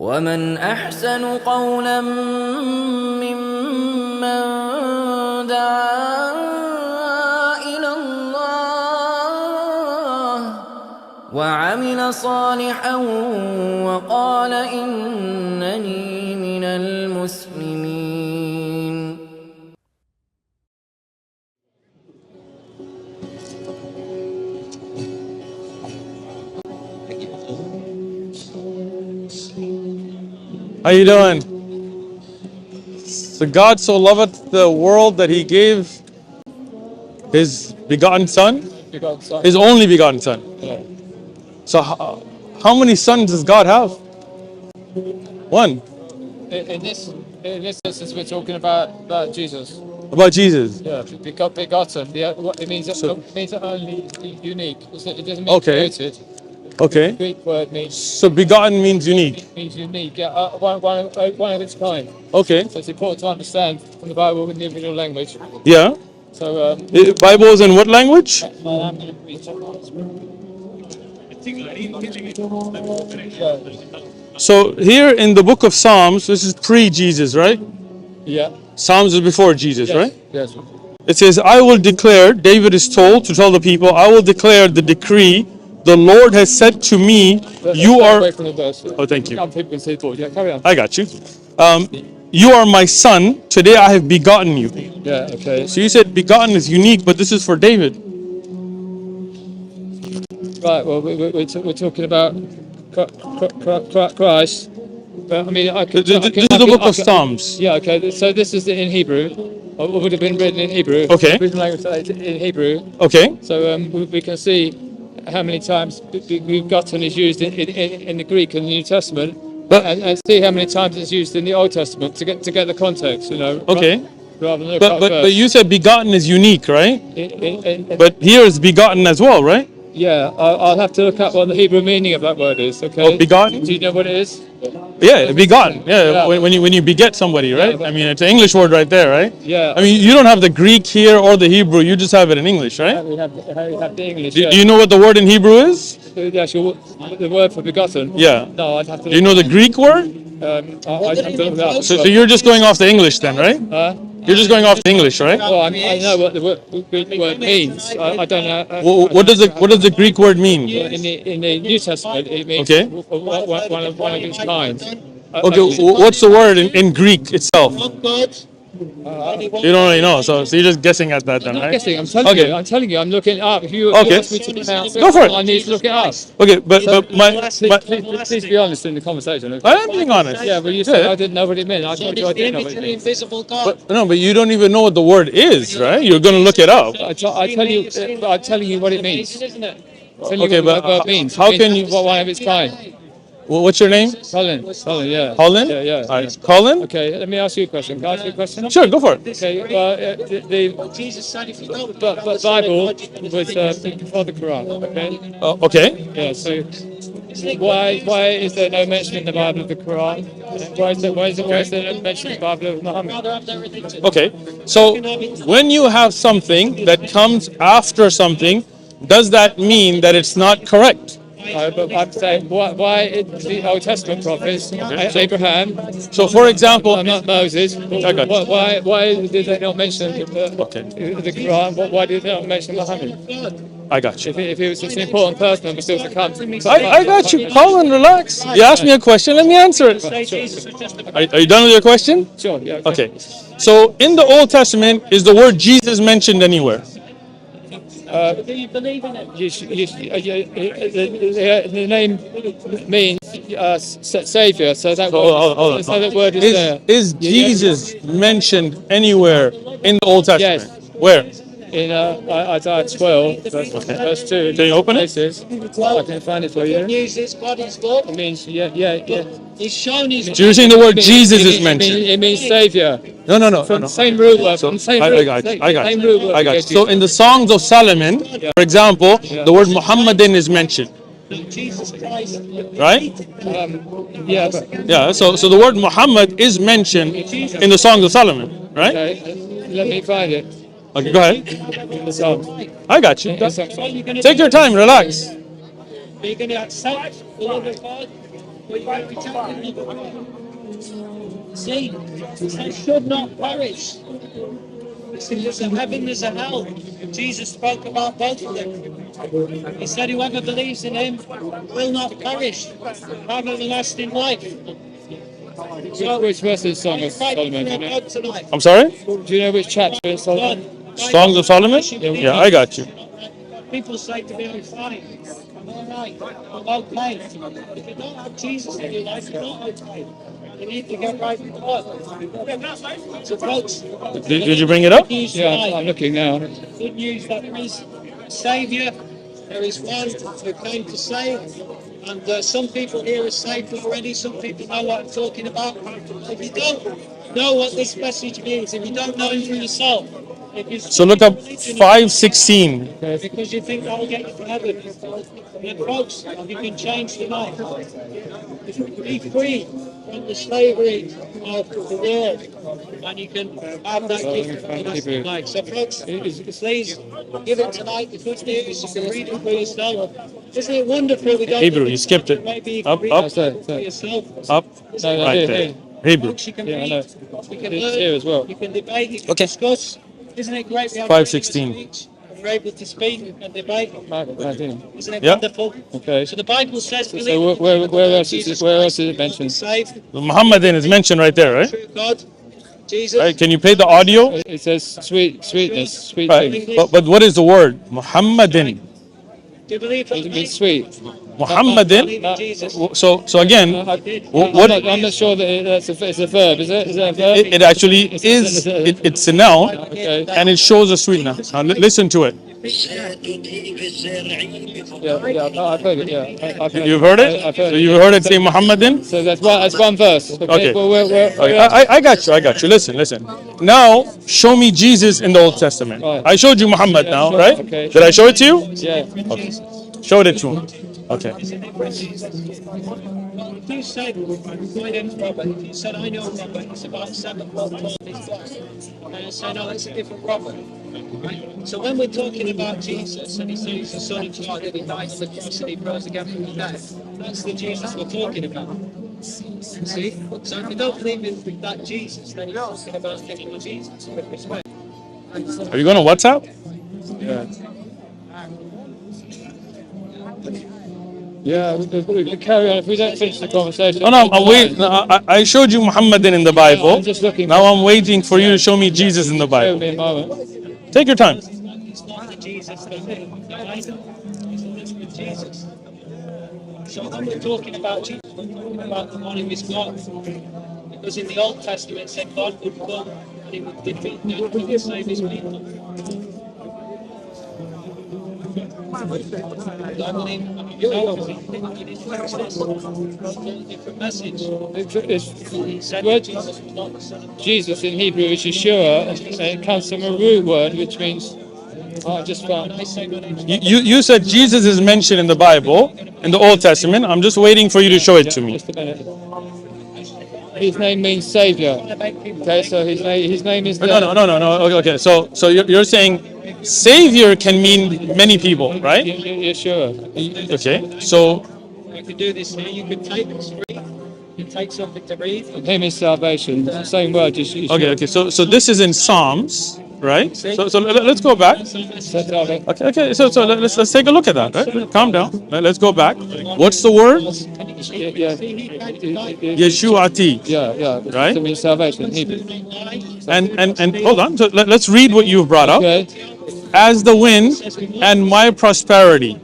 ومن أحسن قولا ممن دعا إلى الله وعمل صالحا وقال إنني من المسلمين. How you doing? So God so loveth the world that He gave His begotten Son, His only begotten Son. Yeah. So how many sons does God have? One. In this instance, we're talking about Jesus. About Jesus. Yeah, begotten. Yeah, it means only unique. It doesn't mean Okay. created. Okay. The Greek word means So begotten means unique. unique. Yeah, one of its kind. Okay. So it's important to understand from the Bible in the original language. Yeah. So Bible is in what language? So here in the book of Psalms, this is pre-Jesus, right? Yeah. Psalms is before Jesus, right? Yes. It says, I will declare, David is told to tell the people, I will declare the decree, the Lord has said to me, you are... Away from the verse. Oh, thank you. Some people can see the board. Yeah, carry on. I got you. You are my son, today I have begotten you. Yeah, okay. So you said begotten is unique, but this is for David. Right, well, we're talking about Christ. But, I mean, This is the book of Psalms. Yeah, okay. So this is in Hebrew, or would have been written in Hebrew. Okay. Original language in Hebrew. Okay. So we can see how many times begotten is used in the Greek in the New Testament, and see how many times it's used in the Old Testament to get the context, you know. Okay. Rather than But you said begotten is unique, right? In, But here is begotten as well, right? yeah, I'll have to look up what the Hebrew meaning of that word is. Okay. Oh, begotten? Do you know what it is? Yeah, begotten. Yeah, Yeah. when you beget somebody, right? Yeah, I mean, it's an English word right there, right? Yeah. I mean, you don't have the Greek here or the Hebrew. You just have it in English, right? We have the English. Do Yeah. you know what the word in Hebrew is? The actual the word for begotten. Yeah. No, I'd have to. Do you know the Greek word? I'd have to look that up. So you're just going off the English then, right? You're just going off the English, right? Well, I know what the Greek word means. I don't know. What does the Greek word mean? In the New Testament, it means Okay. one of its kind. Okay, what's the word in Greek itself? You don't really know, so you're just guessing at that then, I'm not right? guessing. I'm telling you. I'm looking it up. If you Okay. ask me to pronounce it, Go for it. I need to look it up. Okay, but Please be honest in the conversation. Okay? I am being honest. Yeah, but you said I didn't know what it meant. I told you I didn't know what it meant. But you don't even know what the word is, right? You're gonna look it up. I'm telling you what it means. Okay, but how can you? One of its kind. What's your name? Colin, yeah. Colin? Yeah. All right. Colin? Okay, let me ask you a question. Can I ask you a question? Sure, go for it. Okay, well, the Bible was before the Quran, okay? Okay. Yeah, so why is there no mention in the Bible of the Quran? Why is there no mention in the Bible of Muhammad? Okay. So when you have something that comes after something, does that mean that it's not correct? But I'm saying, why is the Old Testament prophets, Abraham, So for example, not Moses, why did they not mention the Quran? Why did they not mention Muhammad? I got you. If he was such an important person and was still to come. I got you. Colin, relax. You asked me a question, let me answer it. Are you done with your question? Sure, yeah. Okay. So in the Old Testament, is the word Jesus mentioned anywhere? Do you believe in it? The name means Savior, so that word is there. Is Jesus mentioned anywhere in the Old Testament? Yes. Where? In Isaiah 12, verse 2. Can you open it? Places. I can find it for you. News is God is good. It means, yeah. He's shown his. So you're saying the word Jesus is mentioned? It means Savior. No. From the same root word. So, From the same I root. got you. Same root word. I got you. So in the Songs of Solomon, for example, the word Muhammadan is mentioned. Jesus Christ. Right? Yeah, but Yeah, so the word Muhammad is mentioned in the Songs of Solomon, right? okay, let me find it. Okay, go ahead. So, I got you. What are you going to Take your time, relax. Are you going to accept the love of God? But you're rejecting them. See, they should not perish. See, there's a heaven, there's a hell. Jesus spoke about both of them. He said, whoever believes in him will not perish, but have everlasting life. So, Which verse is Song of fight Solomon? for Do you know? God tonight. I'm sorry? Do you know which chapter in Solomon? God, Songs of Solomon? Yeah, I got you. people say to me, I'm fine, I'm all right, I'm okay. If you don't have Jesus in your life, you're not okay. You need to get right with God. So folks, Did you bring it up? good news Yeah, tonight. I'm looking now. Good news that there is a Saviour, there is one who came to save, and some people here are saved already, some people know what I'm talking about. If you don't know what this message means, if you don't know it for yourself, if you So look up 5:16. because you think that'll get you to heaven, then folks, you can change tonight. Be free from the slavery of the world, and you can have that gift of everlasting life. So folks, please give it tonight. The good news, you can read it for yourself. Isn't it wonderful? We don't Hebrew, you skipped it. Maybe you Up, can read up. it for yourself. Up, No, right here, there. here. Hebrew. Folks, you can Yeah, I read, know. you can It's learn, here as well. you can debate, you can Okay. discuss. Isn't it great we have 5:16. freedom of speech, and we're able to speak and debate? Isn't it Yeah. wonderful? Okay. So the Bible says, So where else is it mentioned? saved, Muhammadin is mentioned right there, right? true God, Jesus. Right. Can you play the audio? It says sweetness, sweet Right. thing. But what is the word? Muhammadin. Do you believe It that? means sweet. Muhammadin. Believe in Jesus. So again, what I'm not sure that it's a verb. Is it? Is that a verb? it actually is. It's a noun, Okay. and it shows a sweetness. Now listen to it. Yeah, I've heard it. Yeah, I've heard You've heard it. I've heard So it. you heard it say Muhammadin. So that's one verse. Okay. Well, Okay, I got you. I got you. Listen. Now, show me Jesus in the Old Testament. Right. I showed you Muhammad now, sure. right? Okay. Did I show it to you? yeah. Okay. Showed it to him. Okay. If you said, my name's Robert, if you said, I know Robert, he's about 7 foot tall, he's black, and I say, no, it's a different Robert. Right? So when we're talking about Jesus, and he says he's the Son of God, and he died on the cross, and he rose again from the dead, that's the Jesus we're talking about. See? So if you don't believe in that Jesus, then you're talking about different Jesus, with respect. Are you going to WhatsApp? Yeah. Yeah, we can carry on. If we don't finish the conversation. No, I'm waiting. No, I showed you Muhammadin in the Bible. I'm just looking. Now I'm waiting for you to show me Jesus in the Bear Bible. with me a moment. Take your time. It's not the Jesus that I know. It's a different Jesus. So when we're talking about Jesus, we're talking about the one who is God. Because in the Old Testament it said God would come and he would defeat death and save his people. I believe you know, you didn't catch this. It's a different message. He said that Jesus was not the Son of God. Jesus in Hebrew is Yeshua, and it comes from a root word which means. Oh, I just found. I say my name's You said Jesus is mentioned in the Bible, in the Old Testament. I'm just waiting for you to show it to me. Just a minute. His name means Savior. Okay, so his name is. No. Okay. So you're saying Savior can mean many people, right? Yeshua. Okay. So You could do this here. You could take this free. You take something to read. His name is salvation. It's the same word. Yeshua. okay. So this is in Psalms, right? So let's go back. Salvation. Okay. So let's take a look at that. Right? Calm down. Let's go back. What's the word? Yeah. Yeshuati. Yeah. Right? It means salvation in Hebrew. And hold on. So let's read what you've brought up. Okay. As the wind and my prosperity.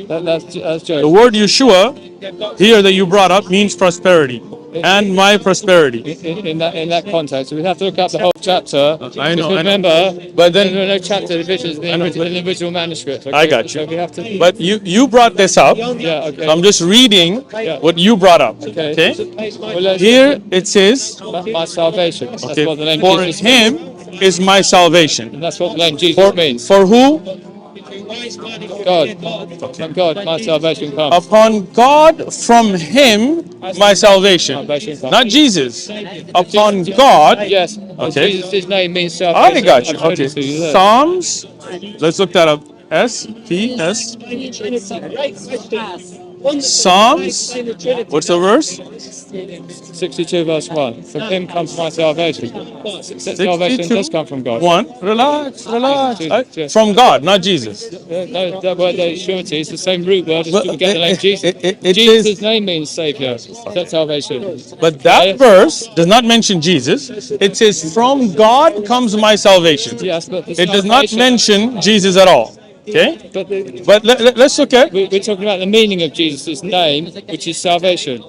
That's The Joe. word Yeshua here that you brought up means prosperity and my prosperity. In that context, we have to look up the whole chapter. I know. Remember, But then- there are no chapter divisions in the original manuscript. Okay? I got you. So we have to. But you brought this up. Yeah. Okay. So I'm just reading what you brought up. Okay. Well, let's- Here it says, my salvation. That's okay, what the name for Jesus means. him is my salvation. And that's what the name Jesus means. For who? God. From God, my salvation comes. Upon God, from him, my salvation. Salvation comes. Not Jesus. Upon God. Yes. Okay. Jesus, his name means salvation. I got you. I've showed Okay. it to you there. Psalms. Let's look that up. S-P-S. Great question. Psalms, what's the verse? 62 verse 1. From him comes my salvation. Salvation 62, does come from God. 1. Relax. Yes. From God, not Jesus. No, that word there, surety, is the same root word as Well, we get the name Jesus. it Jesus' is, name means Savior. That's salvation. but that verse does not mention Jesus. It says, from God comes my salvation. Yes, but the It does not salvation- mention Jesus at all. Okay? But let's look at, We're talking about the meaning of Jesus' name, which is salvation.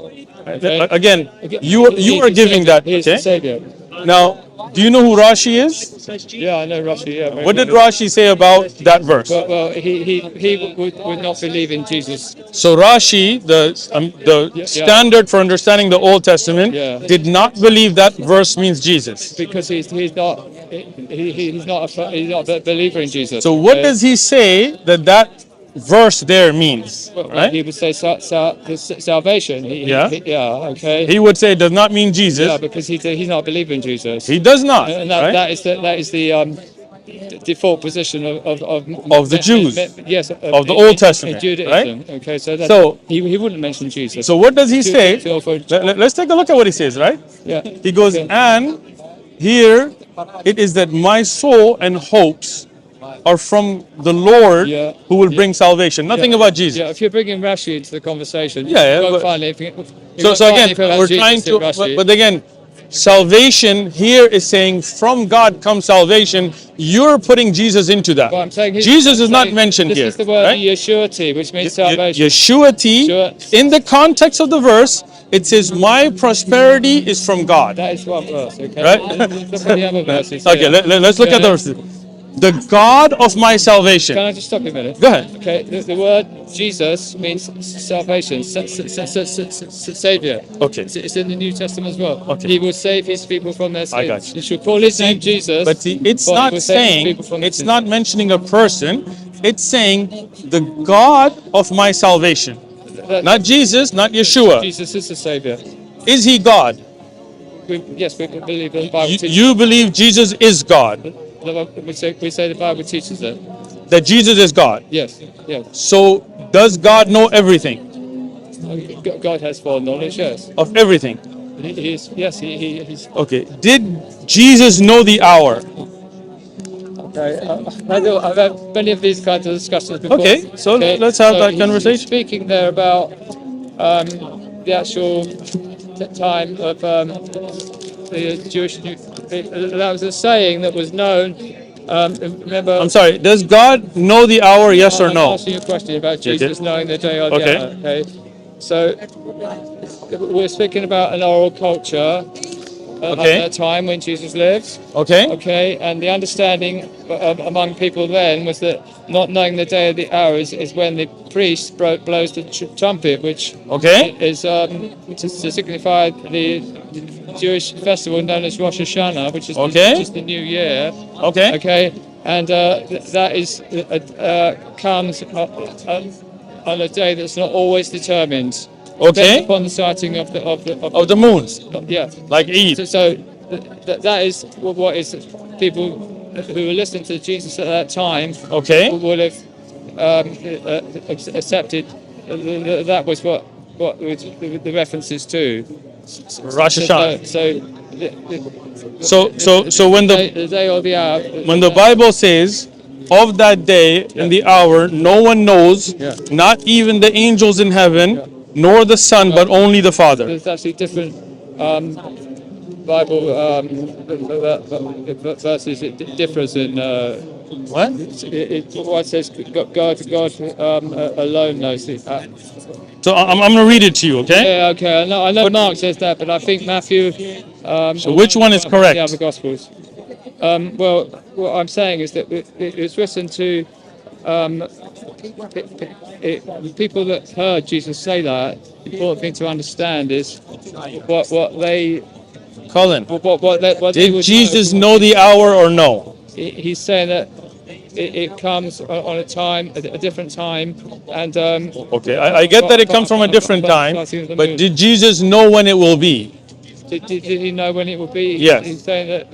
Okay? again, you are giving that. He is the Okay? Savior. Now, do you know who Rashi is? Yeah, I know Rashi. Yeah. What did Rashi say about that verse? Well, he would not believe in Jesus. So Rashi, the standard for understanding the Old Testament, Yeah. did not believe that verse means Jesus. Because he's not a believer in Jesus. So what okay? does he say that verse there means? Well, Right? he would say salvation. Yeah. Okay. He would say it does not mean Jesus. Yeah, because he's not a believer in Jesus. He does not. And Right? that is the default position Of the Jews. Yes, Of the Old Testament, in Judaism. right? Okay, so he wouldn't mention Jesus. So what does he say? Feel for- Let's take a look at what he says, right? Yeah. He goes, and here it is that my soul and hopes are from the Lord Yeah. who will bring salvation. Nothing about Jesus. Yeah, if you're bringing Rashi into the conversation, Yeah, you won't but- find anything. So again, we're trying to, but again, salvation here is saying from God comes salvation. You're putting Jesus into that. Well, I'm saying Jesus is not mentioned this here. This is the word right? Yeshuati, which means salvation. Yeshuati, Sure. in the context of the verse, it says, my prosperity is from God. That is one verse, okay? Right? Look at the other verses. Okay, yeah. let's look at the verses. The God of my salvation. Can I just stop you a minute? Go ahead. Okay, the word Jesus means salvation, savior. Okay. It's in the New Testament as well. Okay. He will save his people from their sins. I got you. You should call his name Jesus. But see, it's but he not will save his saying, people from their it's sins. not mentioning a person. It's saying the God of my salvation. Not Jesus, not Yeshua. Jesus is the savior. Is he God? Yes, we believe the Bible teaches. You believe Jesus is God. We say the Bible teaches that. That Jesus is God. Yes, yes. So does God know everything? God has full knowledge, yes. Of everything? He's Okay. Did Jesus know the hour? okay. I've had many of these kinds of discussions before. Okay, so let's have that he's conversation. Speaking there about the actual time of the Jewish. That was a saying that was known. Remember? I'm sorry. Does God know the hour? Yes or I'm no? asking you a question about Jesus knowing the day or the Okay. hour. Okay. So we're speaking about an oral culture at that time when Jesus lived. Okay. Okay, and the understanding among people then was that not knowing the day or the hour is when the priest blows the trumpet, which Okay. is to signify the Jewish festival known as Rosh Hashanah, which is just the New Year. Okay. Okay, and that is comes on a day that's not always determined. Okay. Depends upon the sighting of the moon. Yeah. Like Eid. So that is what is people who were listening to Jesus at that time. Okay. Would have accepted. That was what the references to. Rosh Hashanah. So So when the day or the hour. when the Bible says of that day and the hour, no one knows, not even the angels in heaven, nor the Son, but only the Father. There's actually different Bible verses. It differs in. What? What says God alone knows it. So I'm going to read it to you, okay? Yeah, okay. I know Mark says that, but I think Matthew. So which one is correct? The other Gospels. Well, what I'm saying is that it was written to people that heard Jesus say that. The important thing to understand is what they. Colin, What they did would Jesus know the hour or no? He's saying that it comes on a time, a different time, and Okay, I get that it comes from a different time, but did Jesus know when it will be? did he know when it would be? Yes. He's saying that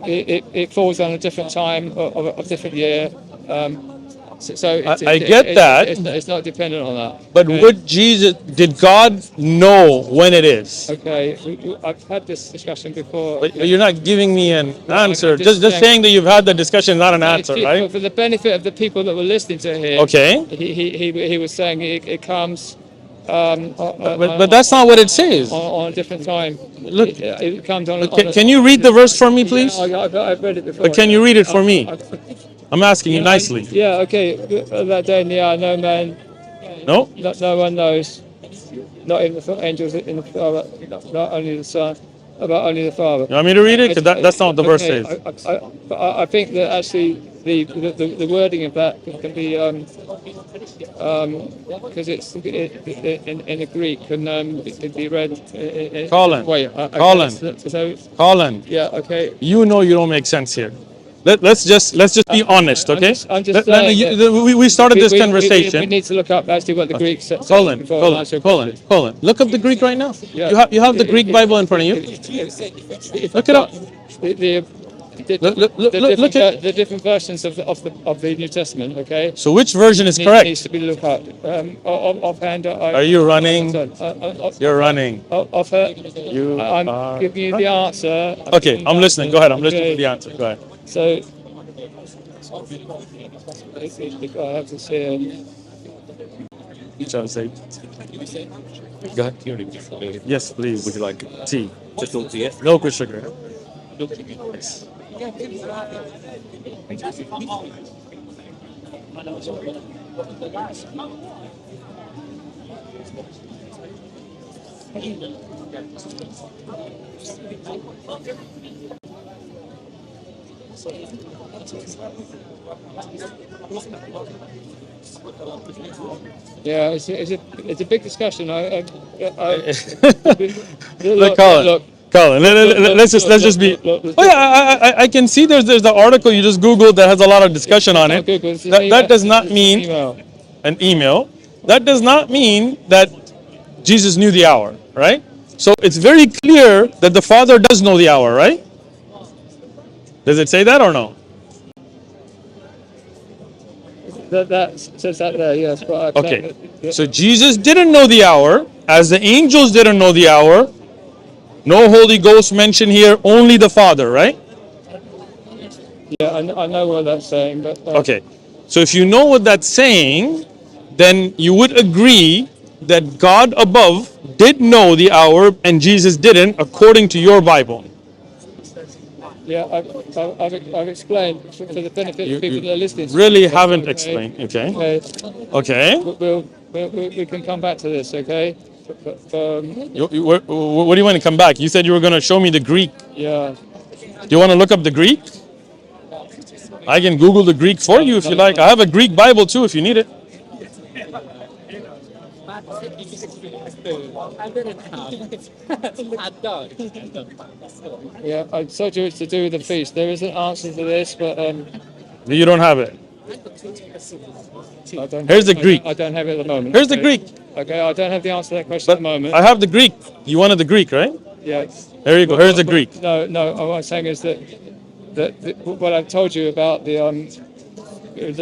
it falls on a different time of a different year. I get that. It's not dependent on that. But did God know when it is? Okay, I've had this discussion before. But you're not giving me an answer. Just saying that you've had the discussion is not an answer, right? For the benefit of the people that were listening to him. Okay. He was saying it comes. But that's not what it says. On a different time. Look, it comes on. Can you read the verse for me, please? Yeah, I've read it before. But can you read it for me? I'm asking you nicely. Yeah, okay. That day in the hour, no man, No? no one knows. Not even the angels in the Father, not only the Son, but only the Father. You want me to read it? Because that's not what the verse says. I think that actually the wording of that can be because it's in the Greek can be read in Colin. way. Colin. Yeah. Okay. You know you don't make sense here. Let's just be honest, okay? I'm just saying we started this conversation. We need to look up actually what the Greek says. Colin, look up the Greek right now. Yeah. You have the Greek Bible in front of you. Look it up. Look at the different versions of the New Testament. Okay. So which version is Needs correct? to be looked up. Offhand. Are you running? You're running. I'm giving you the answer. Okay, I'm listening. Go ahead. I'm listening to the answer. Go ahead. So I have to say. Shall I say? Go ahead. Yes, please. Would you like tea? Just all tea, yes? Milk with sugar. Yes. Yeah, it's a big discussion. Look, Colin, let's just be. Oh yeah, I can see there's the article you just googled that has a lot of discussion on it. That does not mean an email. That does not mean that Jesus knew the hour, right? So it's very clear that the Father does know the hour, right? Does it say that or no? That says that there, yes. But Okay, so Jesus didn't know the hour, as the angels didn't know the hour. No Holy Ghost mentioned here, only the Father, right? Yeah, I know what that's saying, but... Okay, so if you know what that's saying, then you would agree that God above did know the hour and Jesus didn't, according to your Bible. Yeah, I've explained for the benefit of people that are listening. Really haven't explained, okay? Okay. We can come back to this, okay? What do you want to come back? You said you were going to show me the Greek. Yeah. Do you want to look up the Greek? I can Google the Greek for you if you like. I have a Greek Bible too if you need it. Yeah, I told you it's to do with the feast. There is an answer to this, but You don't have it. Here's the Greek. I don't have it at the moment. Here's the Greek. Okay, I don't have the answer to that question at the moment. I have the Greek. You wanted the Greek, right? Yeah. There you go. Here's the Greek. No. What I'm saying is that what I've told you about the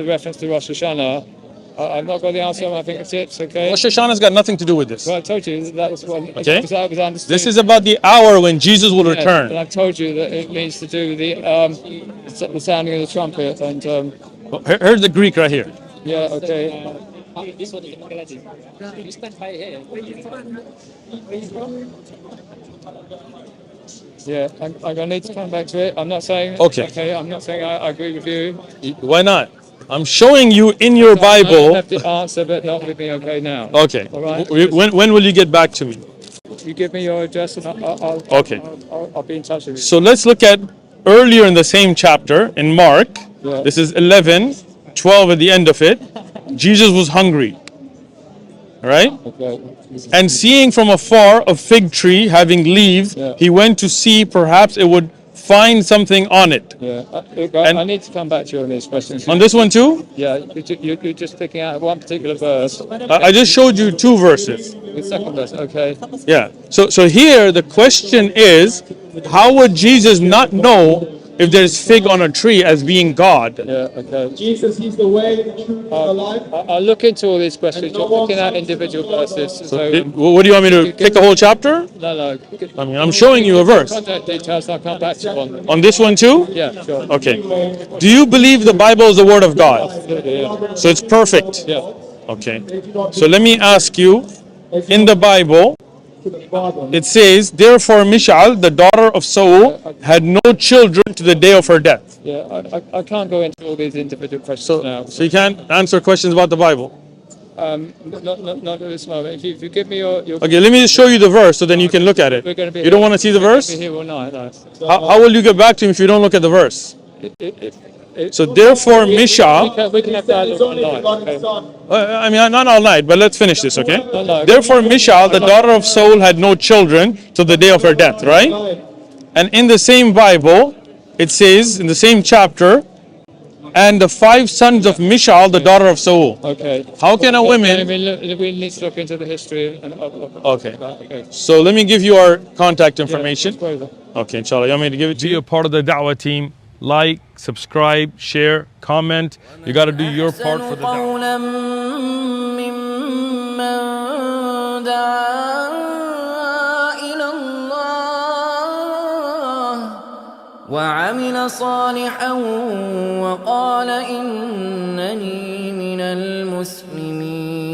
reference to Rosh Hashanah, I've not got the answer on my fingertips. Okay. Rosh Hashanah's got nothing to do with this. Well, I told you that was one. Okay. That was understood. This is about the hour when Jesus will return. And I've told you that it means to do with the sounding of the trumpet and. Here's the Greek right here. Yeah. Okay. Yeah, I'm gonna need to come back to it. I'm not saying. Okay. I'm not saying I agree with you. Why not? I'm showing you in your Bible. I have the answer, but not with me. Okay, now. Okay. All right. When will you get back to me? You give me your address, and I'll be in touch with you. So let's look at earlier in the same chapter in Mark. Yeah. This is 11:12 at the end of it. Jesus was hungry. Right? Okay. And seeing from afar a fig tree having leaves, he went to see perhaps it would find something on it. Yeah. I need to come back to you on these questions. On this one too? Yeah, you're just picking out one particular verse. I just showed you two verses. The second verse, okay. Yeah. So here the question is, how would Jesus not know if there's fig on a tree as being God. Yeah, okay. Jesus, he's the way, the truth, and the life. I'll look into all these questions. You're looking at individual verses. So, What do you want me to pick the whole chapter? no. I mean, I'm showing you a verse. Contact details, I'll come back to you on them. On this one too? Yeah, sure. Okay. Do you believe the Bible is the word of God? Absolutely, yeah. So it's perfect. Yeah. Okay. So let me ask you, in the Bible, it says, therefore Mishal, the daughter of Saul, had no children to the day of her death. Yeah, I can't go into all these individual questions now. So you can't answer questions about the Bible. Not at this moment. If you give me your Okay, let me just show you the verse so then you can look at it. we're going to be You don't want to see the verse? We're here all night, no. How will you get back to him if you don't look at the verse? So therefore Mishal, We can have dialogue online. Okay. I mean, not all night, but let's finish this, okay? No. Therefore Mishal, the daughter of Saul, had no children till the day of her death, right? And in the same Bible, it says, in the same chapter, and the 5 sons of Mishal, the daughter of Saul. Okay. How can a woman... We need to look into the history Okay. Okay. So let me give you our contact information. Yeah, Okay, inshallah. You want me to give it to you? Be a part of the Dawah team. Like, subscribe, share, comment. You got to do your part for the Dawah. قولا ممن دعا إلى الله وعمل صالحا وقال إنني من المسلمين